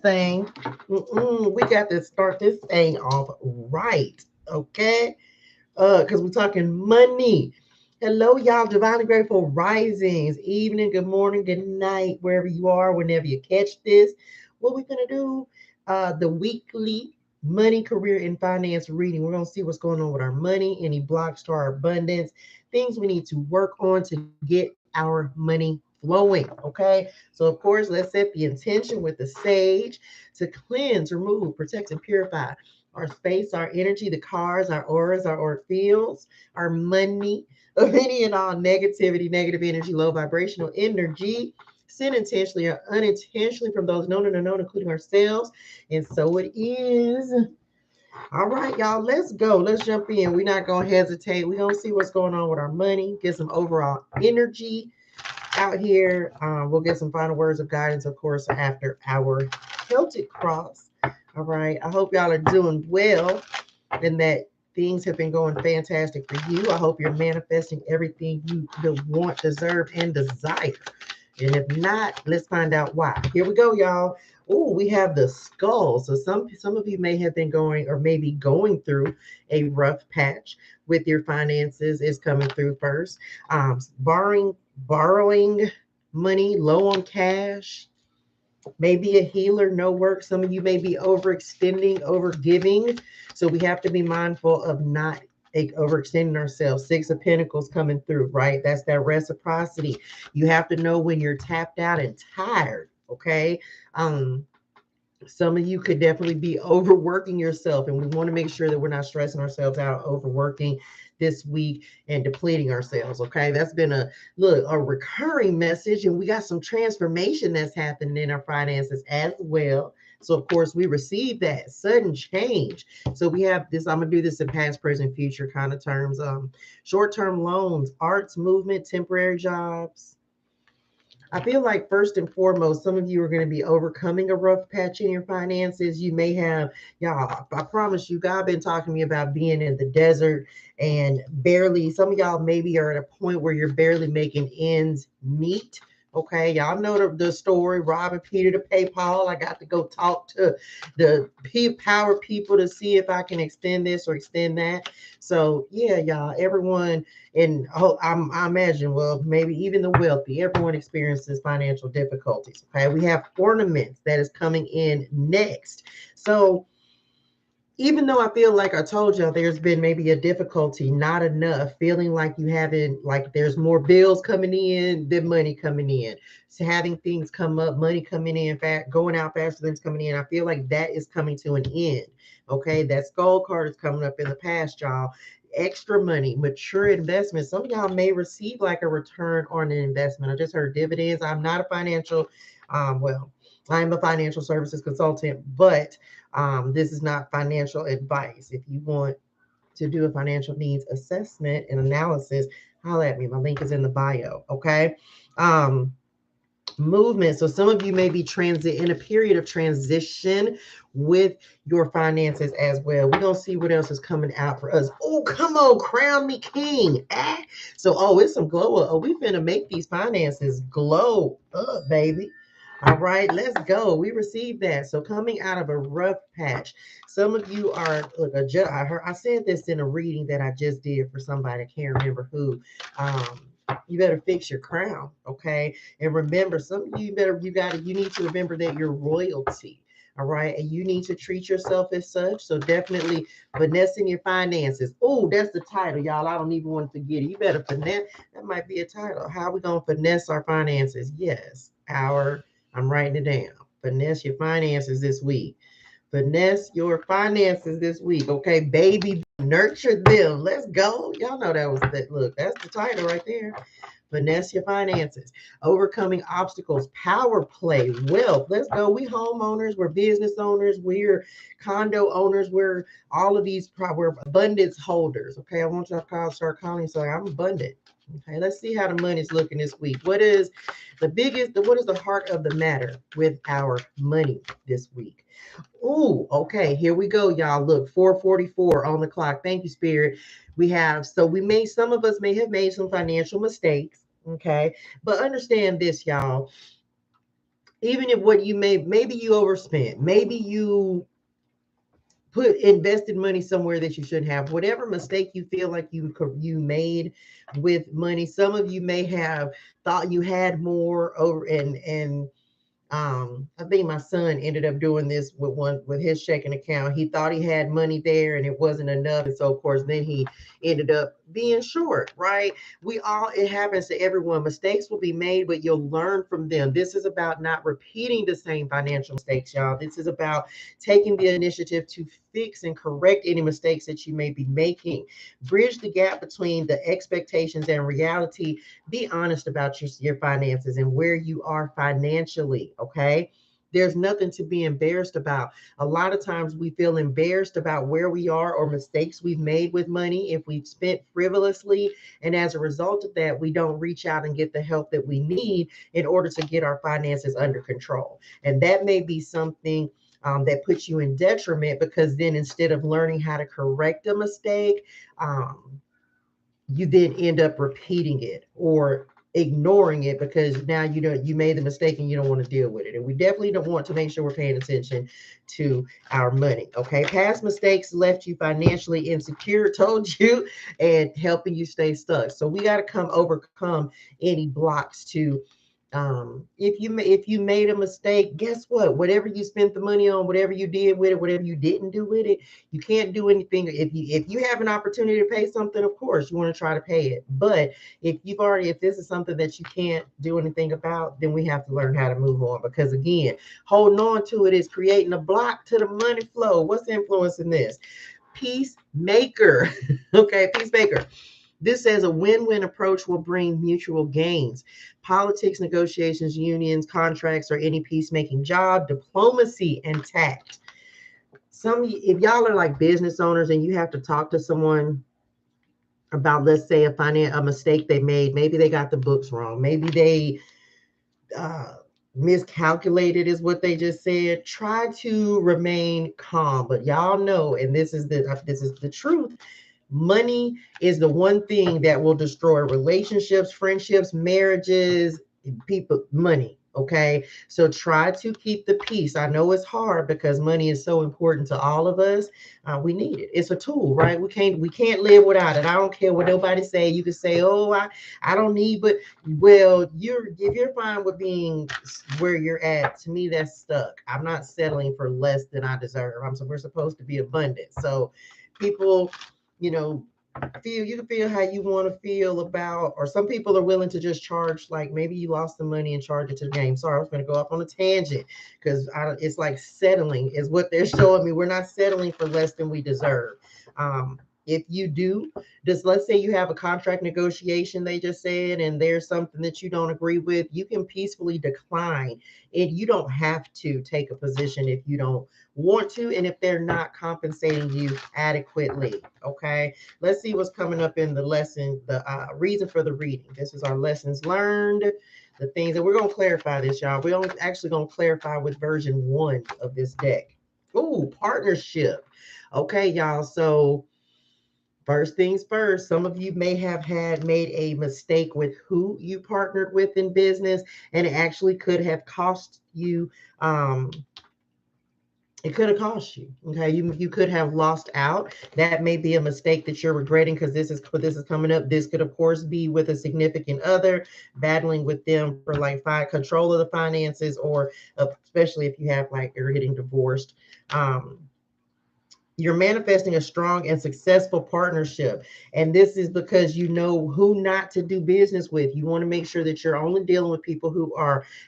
thing. We got to start this thing off right, okay? Because we're talking money. Hello, y'all. Divinely grateful risings, evening, good morning, good night, wherever you are, whenever you catch this. What we're gonna do? The weekly money, career, and finance reading. We're gonna see what's going on with our money, any blocks to our abundance, things we need to work on to get our money flowing. Okay. So of course, let's set the intention with the sage to cleanse, remove, protect, and purify our space, our energy, the cars, our auras, our auric fields, our money, of any and all negativity, negative energy, low vibrational energy, sin intentionally or unintentionally from those known and unknown, including ourselves. And so it is. All right, y'all, let's go. Let's jump in. We're not going to hesitate. We're going to see what's going on with our money, get some overall energy out here. We'll get some final words of guidance, of course, after our Celtic cross. All right. I hope y'all are doing well and that things have been going fantastic for you. I hope you're manifesting everything you want, deserve, and desire. And if not, let's find out why. Here we go, y'all. Oh, we have the skull. So some of you may have been going or maybe going through a rough patch with your finances. Is coming through first. Borrowing money, low on cash, maybe a healer, no work. Some of you may be overextending, overgiving. So we have to be mindful of not overextending ourselves. Six of Pentacles coming through, right? That's that reciprocity. You have to know when you're tapped out and tired. Okay. Some of you could definitely be overworking yourself, and we want to make sure that we're not stressing ourselves out, overworking this week and depleting ourselves. Okay, that's been a recurring message, and we got some transformation that's happening in our finances as well. So of course we receive that sudden change. So we have this. I'm gonna do this in past, present, future kind of terms. Short-term loans, arts, movement, temporary jobs. I feel like first and foremost, some of you are going to be overcoming a rough patch in your finances. You may have, y'all, I promise you, God been talking to me about being in the desert and barely, some of y'all maybe are at a point where you're barely making ends meet. Okay, y'all know the story, robbing Peter to pay Paul. I got to go talk to the power people to see if I can extend this or extend that. So yeah, y'all, everyone, and I imagine, well, maybe even the wealthy, everyone experiences financial difficulties. Okay, we have ornaments that is coming in next. So even though I feel like I told y'all there's been maybe a difficulty, not enough, feeling like you haven't, like there's more bills coming in than money coming in. So having things come up, money coming in, fact, going out faster than it's coming in. I feel like that is coming to an end. Okay, that skull card is coming up in the past, y'all. Extra money, mature investment. Some of y'all may receive like a return on an investment. I just heard dividends. I'm not a financial, well, I'm a financial services consultant, but this is not financial advice. If you want to do a financial needs assessment and analysis, holler at me. My link is in the bio. Okay. Um, Movement. So some of you may be transit in a period of transition with your finances as well. We're gonna see what else is coming out for us. Oh, come on, crown me king. Ah. So it's some glow up. Oh, we finna make these finances glow up, baby. All right, let's go. We received that. So coming out of a rough patch, some of you are look. I said this in a reading that I just did for somebody. I can't remember who. You better fix your crown, okay? And remember, some of you you need to remember that you're royalty. All right. And you need to treat yourself as such. So definitely finessing your finances. Oh, that's the title, y'all. I don't even want to forget it. You better finesse. That might be a title. How are we gonna finesse our finances? Yes. I'm writing it down. Finesse your finances this week. Finesse your finances this week. Okay, baby. Nurture them. Let's go. Y'all know that was that. Look, that's the title right there. Finesse your finances, overcoming obstacles, power play, wealth. Let's go. We homeowners, we're business owners, we're condo owners, we're all of these, we're abundance holders. Okay, I want you to start calling. So I'm abundant. Okay, let's see how the money's looking this week. What is what is the heart of the matter with our money this week? Ooh, okay, here we go, y'all. Look, 4:44 on the clock. Thank you, Spirit. Some of us may have made some financial mistakes. Okay, but understand this, y'all. even if what you maybe you overspent, maybe you invested money somewhere that you shouldn't have. Whatever mistake you feel like you made with money, some of you may have thought you had more over and I think my son ended up doing this with his checking account. He thought he had money there and it wasn't enough. And so of course then he ended up being short, right? It happens to everyone. Mistakes will be made, but you'll learn from them. This is about not repeating the same financial mistakes, y'all. This is about taking the initiative to fix and correct any mistakes that you may be making. Bridge the gap between the expectations and reality. Be honest about your finances and where you are financially, okay? There's nothing to be embarrassed about. A lot of times we feel embarrassed about where we are or mistakes we've made with money if we've spent frivolously. And as a result of that, we don't reach out and get the help that we need in order to get our finances under control. And that may be something that puts you in detriment, because then instead of learning how to correct a mistake, you then end up repeating it or ignoring it because now you made the mistake and you don't want to deal with it. And we definitely don't want to make sure we're paying attention to our money. Okay. Past mistakes left you financially insecure, told you, and helping you stay stuck. So we got to overcome any blocks to if you made a mistake, guess what? Whatever you spent the money on, whatever you did with it, whatever you didn't do with it, you can't do anything. If you have an opportunity to pay something, of course you want to try to pay it. But if this is something that you can't do anything about, then we have to learn how to move on, because again, holding on to it is creating a block to the money flow. What's influencing this? Peacemaker. Okay, peacemaker. This says a win-win approach will bring mutual gains. Politics, negotiations, unions, contracts, or any peacemaking job, diplomacy, and tact. If y'all are like business owners and you have to talk to someone about, let's say, a mistake they made, maybe they got the books wrong, maybe they uh, miscalculated, is what they just said. Try to remain calm, but y'all know, and this is the truth. Money is the one thing that will destroy relationships, friendships, marriages, people, money. Okay. So try to keep the peace. I know it's hard because money is so important to all of us. We need it. It's a tool, right? We can't live without it. I don't care what nobody say. You can say, oh, I don't need, but well, if you're fine with being where you're at, to me, that's stuck. I'm not settling for less than I deserve. We're supposed to be abundant. So people, you know, you can feel how you want to feel about, or some people are willing to just charge, like maybe you lost the money and charge it to the game. Sorry, I was going to go off on a tangent because it's like settling is what they're showing me. We're not settling for less than we deserve. If you do, let's say you have a contract negotiation, they just said, and there's something that you don't agree with, you can peacefully decline. And you don't have to take a position if you don't want to, and if they're not compensating you adequately. Okay, let's see what's coming up in the lesson, the reason for the reading. This is our lessons learned, the things that we're going to clarify this, y'all. We're only actually going to clarify with version 1 of this deck. Ooh, partnership. Okay, y'all. So first things first, some of you may have made a mistake with who you partnered with in business, and it actually could have cost you. It could have cost you. Okay, you could have lost out. That may be a mistake that you're regretting, because this is coming up. This could, of course, be with a significant other, battling with them for like control of the finances, or especially if you have like you're getting divorced. You're manifesting a strong and successful partnership. And this is because you know who not to do business with. You want to make sure that you're only dealing with people who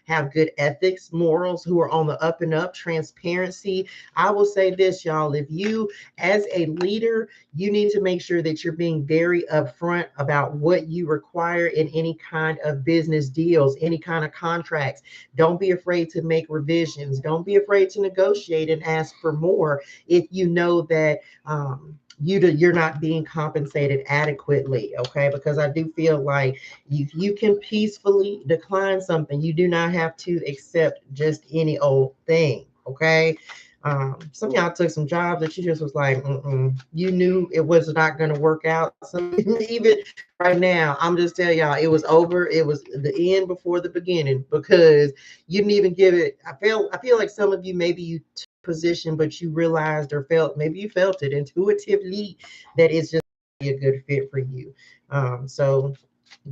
have good ethics, morals, who are on the up and up, transparency. I will say this, y'all, if you, as a leader, you need to make sure that you're being very upfront about what you require in any kind of business deals, any kind of contracts. Don't be afraid to make revisions. Don't be afraid to negotiate and ask for more if you know that you're not being compensated adequately. Okay, because I do feel like you can peacefully decline something. You do not have to accept just any old thing. Okay, Some of y'all took some jobs that you just was like, you knew it was not going to work out. Some even right now, I'm just telling y'all, it was over. It was the end before the beginning because you didn't even give it. I feel like some of you maybe you took position, but you realized or felt maybe you felt it intuitively that it's just a good fit for you. So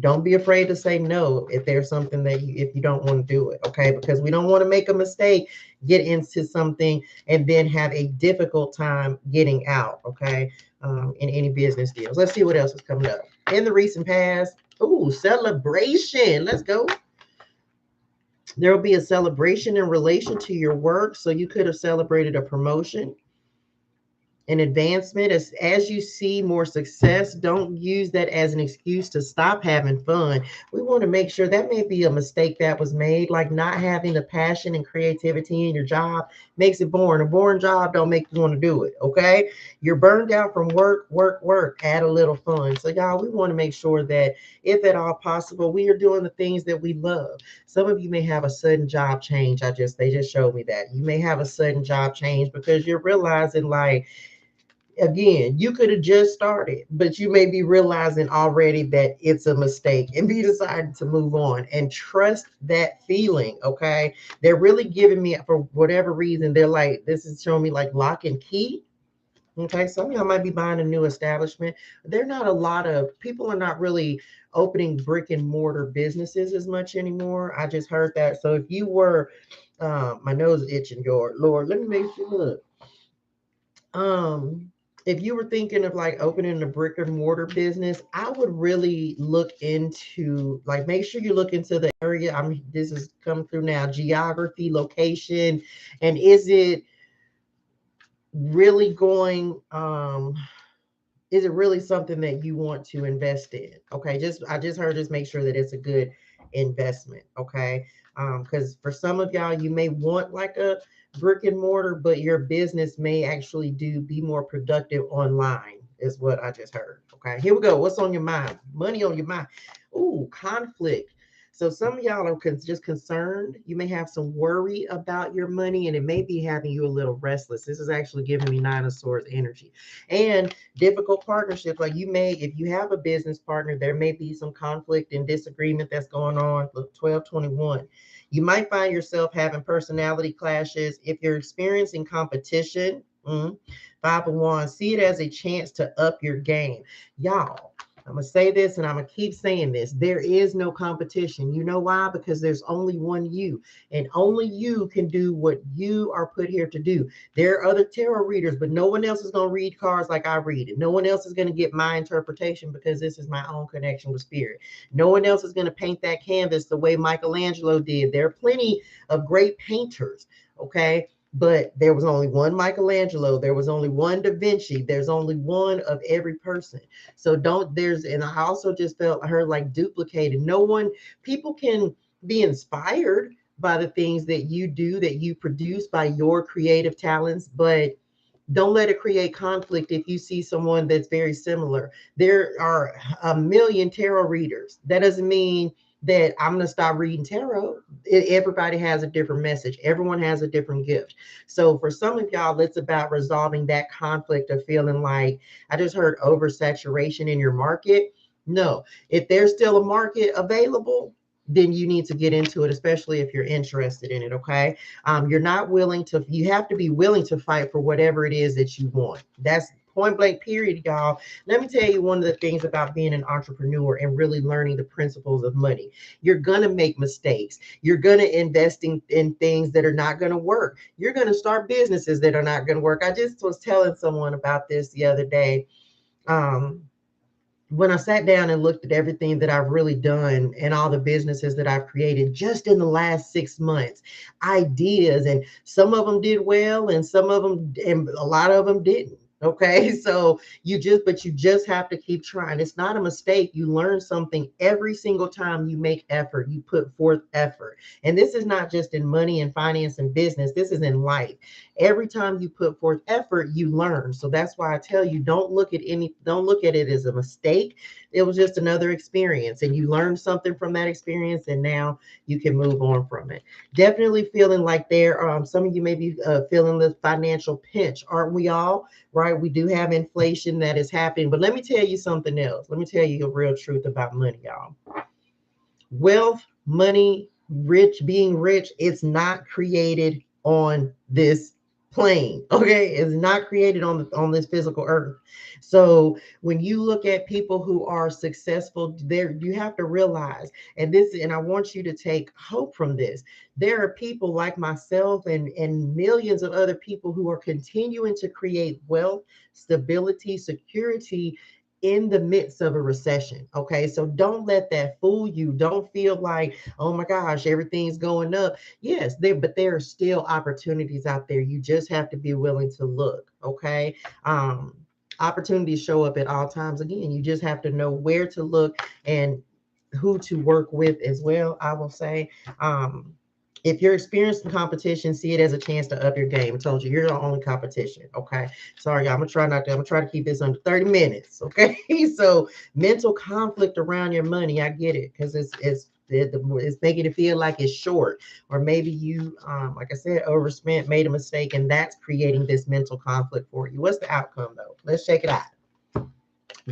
don't be afraid to say no if there's something that if you don't want to do it, okay? Because we don't want to make a mistake, get into something, and then have a difficult time getting out, okay? In any business deals. Let's see what else is coming up. In the recent past, ooh, celebration. Let's go. There will be a celebration in relation to your work. So you could have celebrated a promotion, an advancement. As you see more success, don't use that as an excuse to stop having fun. We want to make sure that may be a mistake that was made, like not having the passion and creativity in your job makes it boring. A boring job don't make you want to do it, okay? You're burned out from work, add a little fun. So y'all, we want to make sure that if at all possible, we are doing the things that we love. Some of you may have a sudden job change. They just showed me that you may have a sudden job change because you're realizing, like, again, you could have just started, but you may be realizing already that it's a mistake and be decided to move on and trust that feeling. Okay. They're really giving me, for whatever reason, they're like, this is showing me like lock and key. Okay. Some of y'all might be buying a new establishment. There are not a lot of people are not really opening brick and mortar businesses as much anymore. I just heard that. So if you were, my nose is itching, Lord, let me make sure. Look. Um, if you were thinking of like opening a brick and mortar business, I would really look into, like, make sure you look into the area. This is come through now, geography, location, and really going is it really something that you want to invest in? Okay, I just heard, just make sure that it's a good investment. Okay, because for some of y'all, you may want like a brick and mortar, but your business may actually be more productive online, is what I just heard. Okay, here we go. What's on your mind? Money on your mind. Ooh, conflict. So some of y'all are just concerned. You may have some worry about your money, and it may be having you a little restless. This is actually giving me Nine of Swords energy. And difficult partnerships, like you may, if you have a business partner, there may be some conflict and disagreement that's going on. Look, 1221, you might find yourself having personality clashes. If you're experiencing competition, Five of Wands, see it as a chance to up your game. Y'all, I'm going to say this and I'm going to keep saying this. There is no competition. You know why? Because there's only one you, and only you can do what you are put here to do. There are other tarot readers, but no one else is going to read cards like I read it. No one else is going to get my interpretation because this is my own connection with spirit. No one else is going to paint that canvas the way Michelangelo did. There are plenty of great painters, okay? But there was only one Michelangelo. There was only one Da Vinci. There's only one of every person. So and I also just felt her like duplicated. No one, people can be inspired by the things that you do, that you produce by your creative talents, but don't let it create conflict if you see someone that's very similar. There are a million tarot readers. That doesn't mean that I'm going to stop reading tarot. Everybody has a different message. Everyone has a different gift. So for some of y'all, it's about resolving that conflict of feeling like, I just heard oversaturation in your market. No, if there's still a market available, then you need to get into it, especially if you're interested in it. Okay. You're not willing to, you have to be willing to fight for whatever it is that you want. That's point blank period, y'all. Let me tell you one of the things about being an entrepreneur and really learning the principles of money. You're going to make mistakes. You're going to invest in things that are not going to work. You're going to start businesses that are not going to work. I just was telling someone about this the other day. When I sat down and looked at everything that I've really done and all the businesses that I've created just in the last 6 months, ideas, and some of them did well and some of them, and a lot of them didn't. Okay, so but you just have to keep trying. It's not a mistake. You learn something every single time you make effort, you put forth effort. And this is not just in money and finance and business, this is in life. Every time you put forth effort, you learn. So that's why I tell you, don't look at it as a mistake. It was just another experience, and you learned something from that experience, and now you can move on from it. Definitely feeling like some of you may be feeling the financial pinch, aren't we all? Right? We do have inflation that is happening. But let me tell you something else. Let me tell you the real truth about money, y'all. Wealth, money, being rich, it's not created on this plane. Okay, it's not created on this physical earth. So when you look at people who are successful, there you have to realize, and I want you to take hope from this. There are people like myself and millions of other people who are continuing to create wealth, stability, security in the midst of a recession. Okay. So don't let that fool you. Don't feel like, oh my gosh, everything's going up. Yes, but there are still opportunities out there. You just have to be willing to look. Okay. Um, Opportunities show up at all times. Again, you just have to know where to look and who to work with as well. I will say, if you're experiencing competition, see it as a chance to up your game. I told you, you're the only competition. Okay. Sorry, I'm gonna try to keep this under 30 minutes. Okay. So mental conflict around your money, I get it, because it's making it feel like it's short, or maybe you, like I said, overspent, made a mistake, and that's creating this mental conflict for you. What's the outcome though? Let's check it out.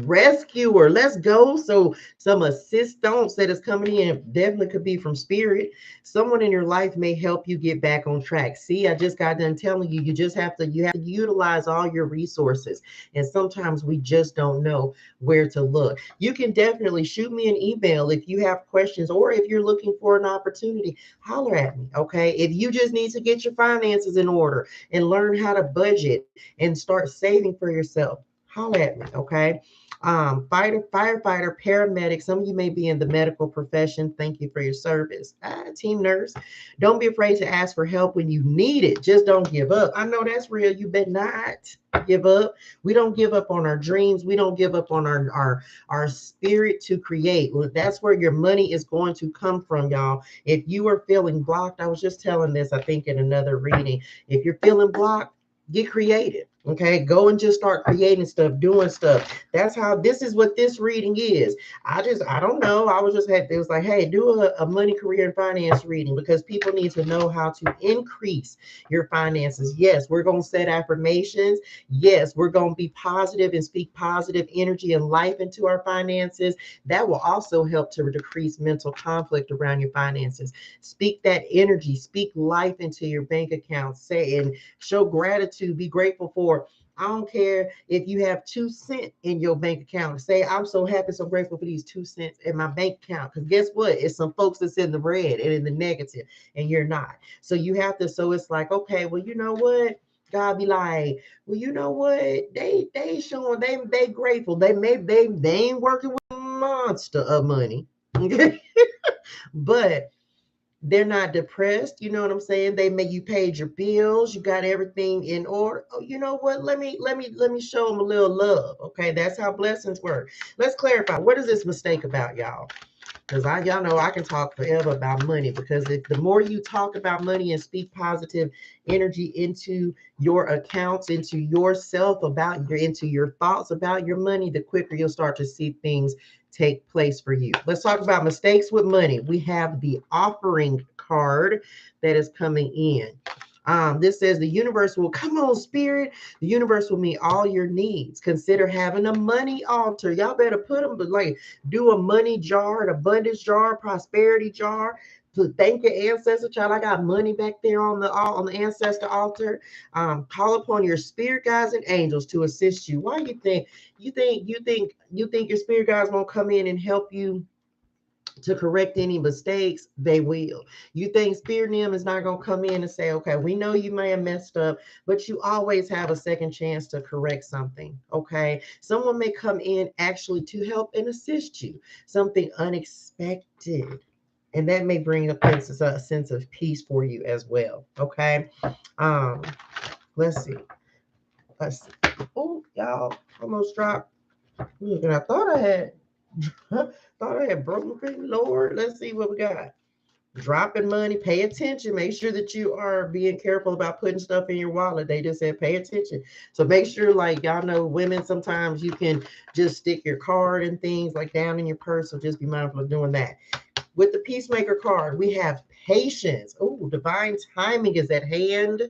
Rescuer, let's go. So some assistance that is coming in definitely could be from spirit. Someone in your life may help you get back on track. See, I just got done telling you, you have to utilize all your resources, and sometimes we just don't know where to look. You can definitely shoot me an email if you have questions, or if you're looking for an opportunity, holler at me. Okay, if you just need to get your finances in order and learn how to budget and start saving for yourself, holler at me. Okay. Firefighter, paramedic. Some of you may be in the medical profession. Thank you for your service. Team nurse. Don't be afraid to ask for help when you need it. Just don't give up. I know that's real. You better not give up. We don't give up on our dreams. We don't give up on our spirit to create. Well, that's where your money is going to come from, y'all. If you are feeling blocked, I was just telling this, I think, in another reading. If you're feeling blocked, get creative. Okay, go and just start creating stuff, doing stuff. That's how, this is what this reading is. I don't know. I was just had, it was like, hey, do a money, career, and finance reading, because people need to know how to increase your finances. Yes, we're going to set affirmations. Yes, we're going to be positive and speak positive energy and life into our finances. That will also help to decrease mental conflict around your finances. Speak that energy, speak life into your bank account. Say and show gratitude, be grateful for. I don't care if you have 2 cents in your bank account. Say, I'm so happy, so grateful for these 2 cents in my bank account. Because guess what? It's some folks that's in the red and in the negative, and you're not. So you have to, so it's like, okay, well, you know what? God be like, well, you know what? They showing they grateful. They ain't working with a monster of money. Okay. But they're not depressed. You know what I'm saying? You paid your bills, you got everything in order. Oh, you know what? Let me show them a little love. Okay, that's how blessings work. Let's clarify. What is this mistake about, y'all? Because y'all know I can talk forever about money, because if the more you talk about money and speak positive energy into your accounts, into yourself, into your thoughts about your money, the quicker you'll start to see things take place for you. Let's talk about mistakes with money. We have the offering card that is coming in. This says the universe will, come on, spirit. The universe will meet all your needs. Consider having a money altar. Y'all better put them, but like, do a money jar, an abundance jar, prosperity jar. To thank your ancestor, child. I got money back there on the ancestor altar. Call upon your spirit guides and angels to assist you. Why you think your spirit guides won't come in and help you to correct any mistakes? They will. You think Spirit Nim is not going to come in and say, okay, we know you may have messed up, but you always have a second chance to correct something. Okay. Someone may come in actually to help and assist you, something unexpected. And that may bring a sense of peace for you as well. Okay. Um, let's see. Let's see. Oh, Y'all almost dropped. Look, and I thought I had thought I had broken. Lord, let's see what we got. Dropping money, pay attention. Make sure that you are being careful about putting stuff in your wallet. They just said pay attention. So make sure, like, y'all know, women, sometimes you can just stick your card and things like down in your purse. So just be mindful of doing that. With the Peacemaker card, we have patience. Oh, divine timing is at hand.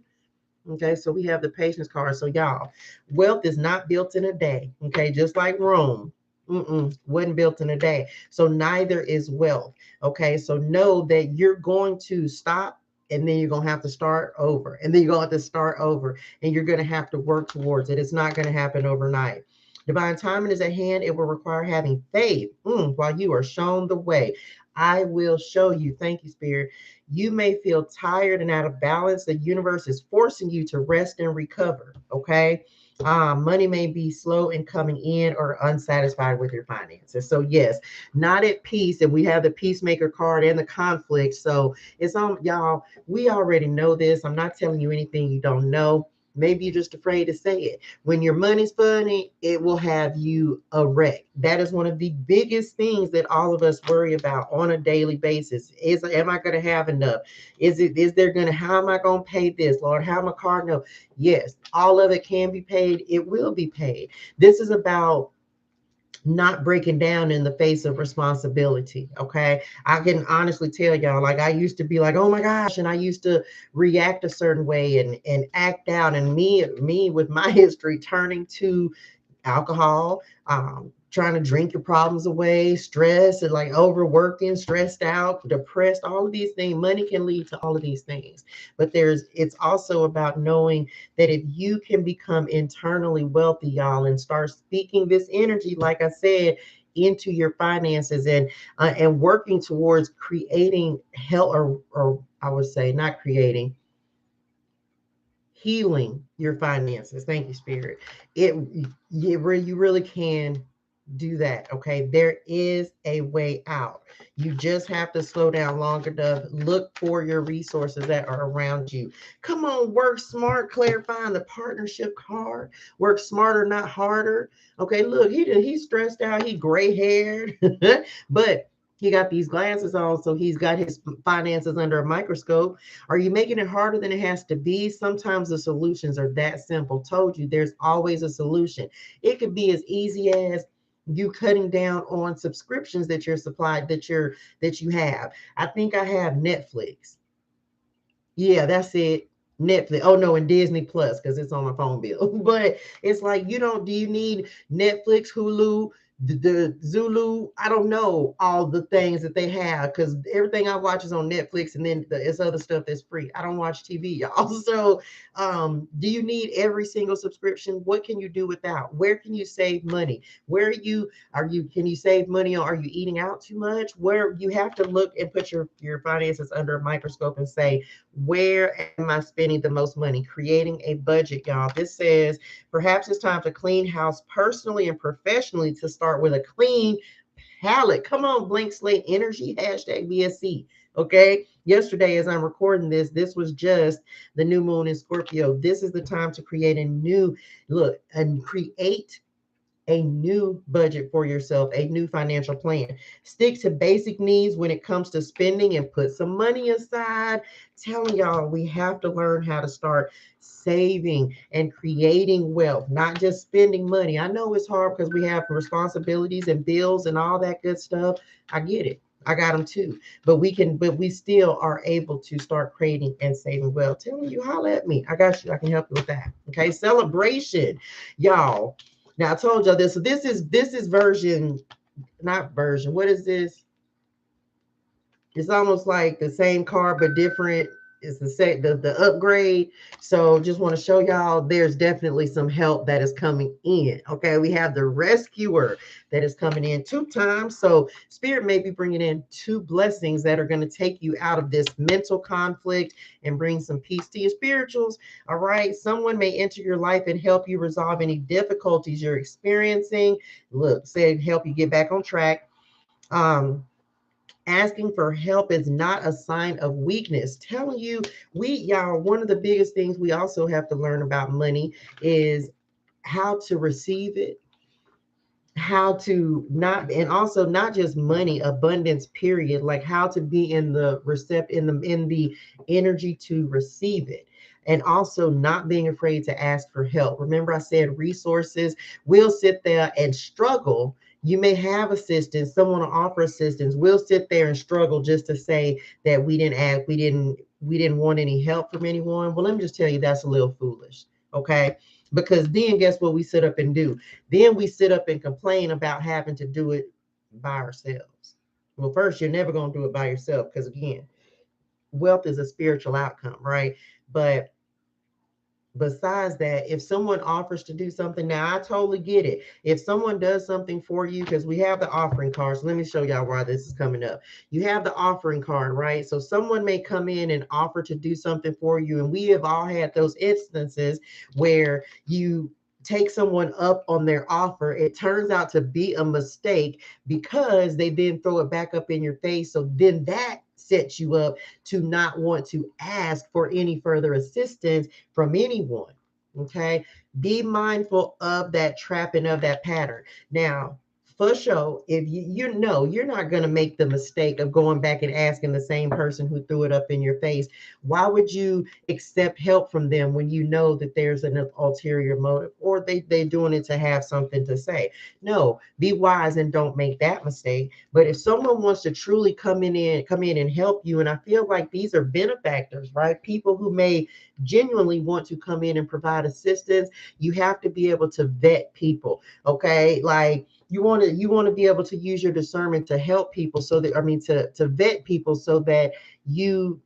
Okay, so we have the patience card. So y'all, wealth is not built in a day. Okay, just like Rome. Wasn't built in a day. So neither is wealth. Okay, so know that you're going to stop and then you're going to have to start over. And then you're going to have to start over and you're going to have to work towards it. It's not going to happen overnight. Divine timing is at hand. It will require having faith while you are shown the way. I will show you. Thank you, Spirit. You may feel tired and out of balance. The universe is forcing you to rest and recover. Okay. Money may be slow in coming in or unsatisfied with your finances. So, yes, not at peace. And we have the Peacemaker card and the conflict. So, it's on, y'all. We already know this. I'm not telling you anything you don't know. Maybe you're just afraid to say it. When your money's funny, it will have you a wreck. That is one of the biggest things that all of us worry about on a daily basis. Am I going to have enough? Is there going to, how am I going to pay this, Lord? How am I card? No. Yes, all of it can be paid. It will be paid. This is about not breaking down in the face of responsibility. Okay. I can honestly tell y'all, like, I used to be like, oh my gosh, and I used to react a certain way and act out. And me with my history turning to alcohol, trying to drink your problems away, stress and like overworking, stressed out, depressed, all of these things. Money can lead to all of these things. But it's also about knowing that if you can become internally wealthy, y'all, and start speaking this energy, like I said, into your finances and working towards creating hell or I would say not creating, healing your finances. Thank you, Spirit. You really can do that. Okay. There is a way out. You just have to slow down long enough. Look for your resources that are around you. Come on, work smart, clarifying the partnership card. Work smarter, not harder. Okay, look, he's stressed out, he gray haired, but he got these glasses on, so he's got his finances under a microscope. Are you making it harder than it has to be? Sometimes the solutions are that simple. Told you, there's always a solution. It could be as easy as you cutting down on subscriptions that you're supplied that you have. I think I have Netflix. Yeah, that's it. Netflix. Oh no, and Disney Plus because it's on my phone bill. But it's like do you need Netflix, Hulu, the Zulu? I don't know all the things that they have because everything I watch is on Netflix, and then it's other stuff that's free. I don't watch TV, y'all. So, do you need every single subscription? What can you do without? Where can you save money? Where can you save money on? Are you eating out too much? Where you have to look and put your finances under a microscope and say, where am I spending the most money? Creating a budget, y'all. This says perhaps it's time to clean house personally and professionally to start with a clean palette. Come on, blank slate energy, hashtag BSC. Okay. Yesterday, as I'm recording this was just the new moon in Scorpio. This is the time to create a new look and create a new budget for yourself, a new financial plan. Stick to basic needs when it comes to spending and put some money aside. Telling y'all, we have to learn how to start saving and creating wealth, not just spending money. I know it's hard because we have responsibilities and bills and all that good stuff. I get it. I got them too. But we still are able to start creating and saving wealth. Telling you, holla at me. I got you. I can help you with that. Okay. Celebration. Y'all. Now I told y'all this. So this is version, not version. What is this? It's almost like the same car but different. It's the upgrade. So just want to show y'all there's definitely some help that is coming in. Okay, we have the rescuer that is coming in 2 times. So spirit may be bringing in 2 blessings that are going to take you out of this mental conflict and bring some peace to your spirituals. All right, someone may enter your life and help you resolve any difficulties you're experiencing. Look, say help you get back on track. Asking for help is not a sign of weakness. Telling you, y'all, one of the biggest things we also have to learn about money is how to receive it, how to not, and also not just money, abundance, period, like how to be in the in the energy to receive it. And also not being afraid to ask for help. Remember, I said resources. We'll sit there and struggle. You may have assistance, someone will offer assistance. We'll sit there and struggle just to say that we didn't ask, we didn't want any help from anyone. Well, let me just tell you, that's a little foolish. Okay. Because then guess what we sit up and do? Then we sit up and complain about having to do it by ourselves. Well, first, you're never going to do it by yourself because, again, wealth is a spiritual outcome, right? But besides that, if someone offers to do something, now I totally get it. If someone does something for you, because we have the offering cards, let me show y'all why this is coming up. You have the offering card, right? So someone may come in and offer to do something for you, and we have all had those instances where you take someone up on their offer. It turns out to be a mistake because they then throw it back up in your face. So then that sets you up to not want to ask for any further assistance from anyone. Okay. Be mindful of that trap and of that pattern. Now, for sure, if you know you're not going to make the mistake of going back and asking the same person who threw it up in your face, why would you accept help from them when you know that there's an ulterior motive, or they're doing it to have something to say? No, be wise and don't make that mistake. But if someone wants to truly come in and help you, and I feel like these are benefactors, right? People who may genuinely want to come in and provide assistance, you have to be able to vet people. Okay. Like you want to be able to use your discernment to help people, so that, I mean, to vet people so that you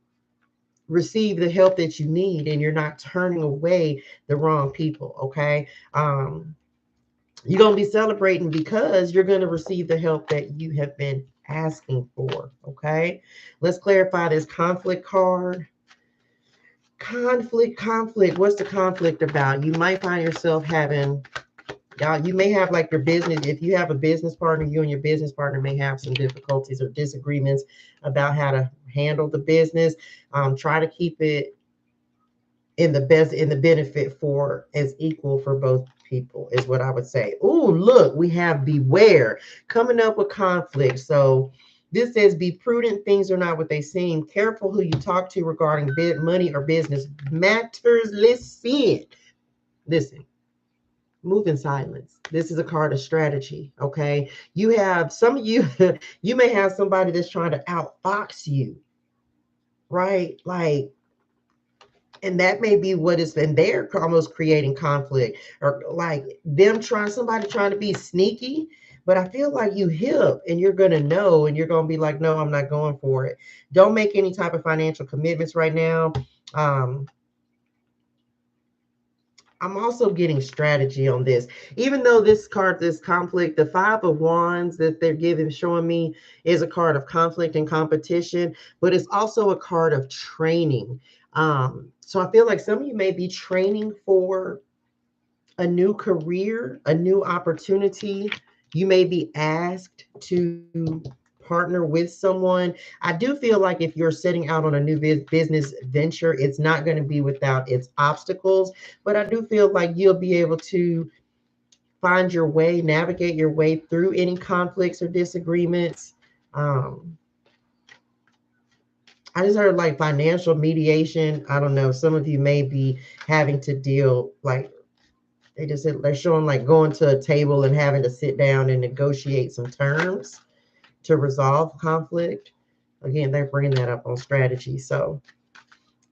receive the help that you need and you're not turning away the wrong people. Okay. You're going to be celebrating because you're going to receive the help that you have been asking for. Okay. Let's clarify this conflict card. Conflict. What's the conflict about? You might find yourself having, y'all, you may have like your business. If you have a business partner, you and your business partner may have some difficulties or disagreements about how to handle the business. Try to keep it in the benefit for as equal for both people is what I would say. Oh, look, we have beware coming up with conflict. So this says be prudent. Things are not what they seem. Careful who you talk to regarding money or business matters. Listen. Move in silence. This is a card of strategy. Okay. You have some of you, you may have somebody that's trying to outfox you, right? Like, and that may be what is, and they're almost creating conflict, or like somebody trying to be sneaky. But I feel like you hip and you're going to know, and you're going to be like, no, I'm not going for it. Don't make any type of financial commitments right now. I'm also getting strategy on this. Even though this card, this conflict, the Five of Wands that they're showing me is a card of conflict and competition, but it's also a card of training. So I feel like some of you may be training for a new career, a new opportunity. You may be asked to partner with someone. I do feel like if you're setting out on a new business venture, it's not going to be without its obstacles, but I do feel like you'll be able to find your way, navigate your way through any conflicts or disagreements. Um, I just heard like financial mediation. I don't know. Some of you may be having to deal like they're showing like going to a table and having to sit down and negotiate some terms to resolve conflict. Again, they're bringing that up on strategy. So,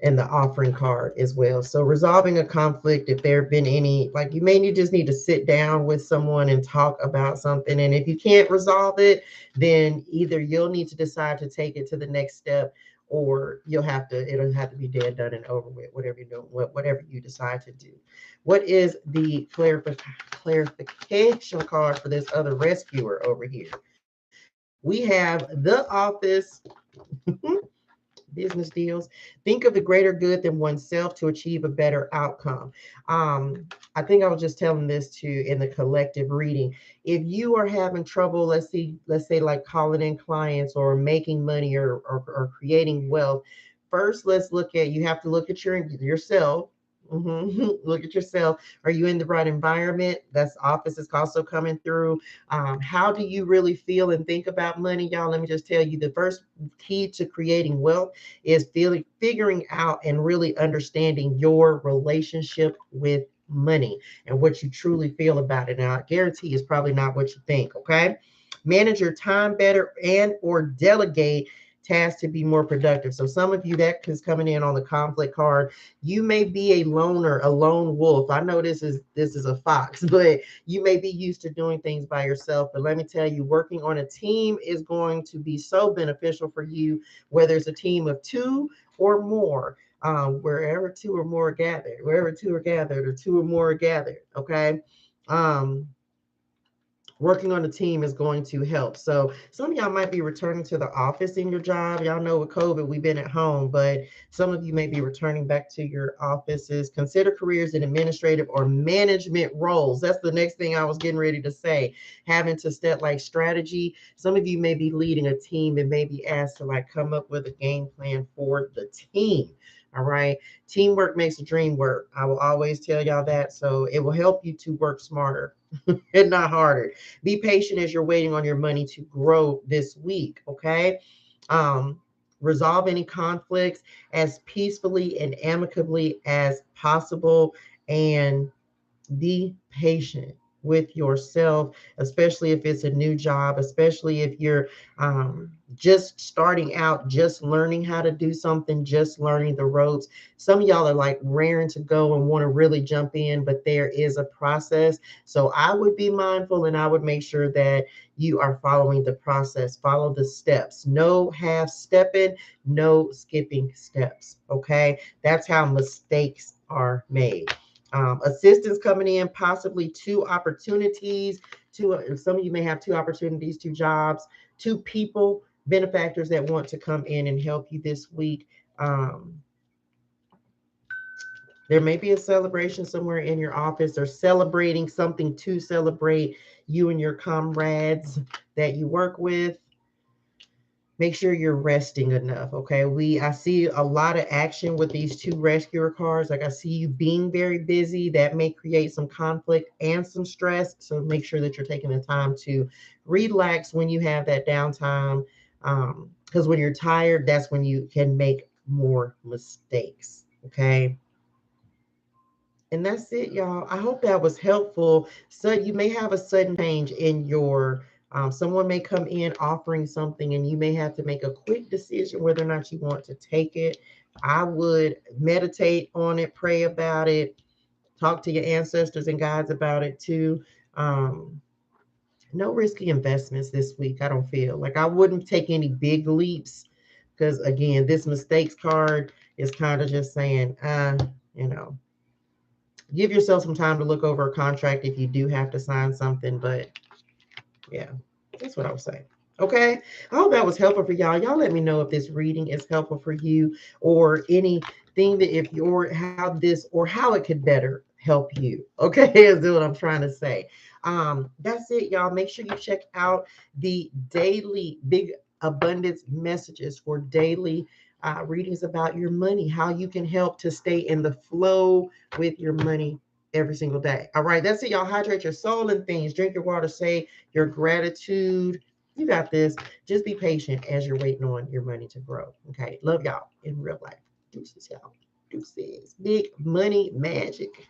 and the offering card as well. So resolving a conflict, if there have been any, like you may just need to sit down with someone and talk about something. And if you can't resolve it, then either you'll need to decide to take it to the next step, or it'll have to be dead, done, and over with, whatever you do, whatever you decide to do. What is the clarification card for this other rescuer over here? We have the office. Business deals. Think of the greater good than oneself to achieve a better outcome. I think I was just telling this to in the collective reading. If you are having trouble, let's say like calling in clients or making money or creating wealth, first let's look at, you have to look at yourself. Look at yourself. Are you in the right environment? That's office is also coming through. How do you really feel and think about money, y'all? Let me just tell you, the first key to creating wealth is figuring out and really understanding your relationship with money and what you truly feel about it. Now, I guarantee it's probably not what you think. Okay, manage your time better and or delegate tasks to be more productive. So some of you that is coming in on the conflict card, you may be a loner, a lone wolf. I know this is a fox, but you may be used to doing things by yourself. But let me tell you, working on a team is going to be so beneficial for you, whether it's a team of two or more. Wherever two or more are gathered, wherever two are gathered, or two or more are gathered. Okay. Um, Working on a team is going to help. So some of y'all might be returning to the office in your job. Y'all know with COVID, we've been at home, but some of you may be returning back to your offices. Consider careers in administrative or management roles. That's the next thing I was getting ready to say. Having to step like strategy. Some of you may be leading a team and may be asked to like come up with a game plan for the team. All right. Teamwork makes the dream work. I will always tell y'all that. So it will help you to work smarter and not harder. Be patient as you're waiting on your money to grow this week. Okay. Um, Resolve any conflicts as peacefully and amicably as possible. And be patient with yourself, especially if it's a new job, especially if you're just starting out, just learning how to do something, just learning the ropes. Some of y'all are like raring to go and want to really jump in, but there is a process. So I would be mindful and I would make sure that you are following the process, follow the steps. No half stepping, no skipping steps. Okay. That's how mistakes are made. Assistance coming in, possibly two opportunities. Some of you may have two opportunities, two jobs, two people, benefactors that want to come in and help you this week. Um, there may be a celebration somewhere in your office or celebrating something to celebrate you and your comrades that you work with. Make sure you're resting enough. Okay. I see a lot of action with these two rescuer cards. Like I see you being very busy. That may create some conflict and some stress. So make sure that you're taking the time to relax when you have that downtime. Because when you're tired, that's when you can make more mistakes. Okay. And that's it, y'all. I hope that was helpful. So you may have a sudden change in your, someone may come in offering something and you may have to make a quick decision whether or not you want to take it. I would meditate on it, pray about it, talk to your ancestors and guides about it too. Um, no risky investments this week. I don't feel like I wouldn't take any big leaps because again, this mistakes card is kind of just saying, you know, give yourself some time to look over a contract if you do have to sign something. But yeah, that's what I would say. Okay. I hope that was helpful for y'all. Y'all let me know if this reading is helpful for you or anything that if you're how this or how it could better help you. Okay, is what I'm trying to say. That's it, y'all. Make sure you check out the daily big abundance messages for daily readings about your money, how you can help to stay in the flow with your money every single day. All right, that's it, y'all. Hydrate your soul and things. Drink your water. Say your gratitude. You got this. Just be patient as you're waiting on your money to grow. Okay. Love y'all in real life. Deuces, y'all. Deuces. Big money magic.